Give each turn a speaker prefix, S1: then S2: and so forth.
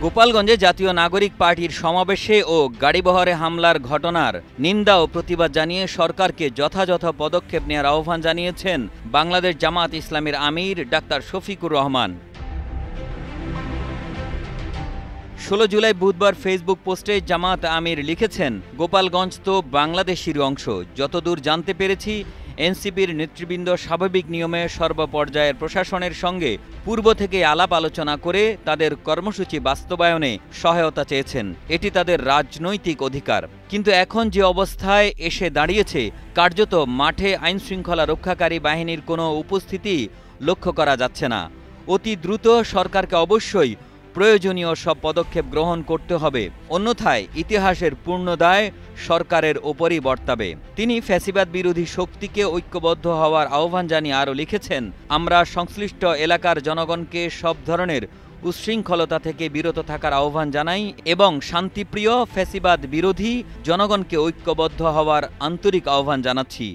S1: গোপালগঞ্জে জাতীয় নাগরিক পার্টির সমাবেশে ও গাড়িবহরে হামলার ঘটনার নিন্দা ও প্রতিবাদ জানিয়ে সরকারকে যথাযথ পদক্ষেপ নেওয়ার আহ্বান জানিয়েছেন বাংলাদেশ জামায়াত ইসলামীর আমির ডাক্তার শফিকুর রহমান। 16 জুলাই বুধবার ফেসবুক পোস্টে জামায়াত আমির লিখেছেন, গোপালগঞ্জ তো বাংলাদেশেরই অংশ। যতদূর জানতে পেরেছি, এনসিপির নেতৃবৃন্দ স্বাভাবিক নিয়মে সর্বপর্যায়ের প্রশাসনের সঙ্গে পূর্ব থেকে আলাপ আলোচনা করে তাদের কর্মসূচি বাস্তবায়নে সহায়তা চেয়েছেন। এটি তাদের রাজনৈতিক অধিকার। কিন্তু এখন যে অবস্থায় এসে দাঁড়িয়েছে, কার্যত মাঠে আইনশৃঙ্খলা রক্ষাকারী বাহিনীর কোনো উপস্থিতি লক্ষ্য করা যাচ্ছে না। অতি দ্রুত সরকারকে অবশ্যই প্রয়োজনীয় সব পদক্ষেপ গ্রহণ করতে হবে, অন্যথায় ইতিহাসের পূর্ণ দায় সরকারের ওপরই বর্তাবে। তিনি ফ্যাসিবাদ বিরোধী শক্তিকে ঐক্যবদ্ধ হওয়ার আহ্বান জানিয়ে আরও লিখেছেন, আমরা সংশ্লিষ্ট এলাকার জনগণকে সব ধরনের উচ্ছৃঙ্খলতা থেকে বিরত থাকার আহ্বান জানাই এবং শান্তিপ্রিয় ফ্যাসিবাদ বিরোধী জনগণকে ঐক্যবদ্ধ হওয়ার আন্তরিক আহ্বান জানাচ্ছি।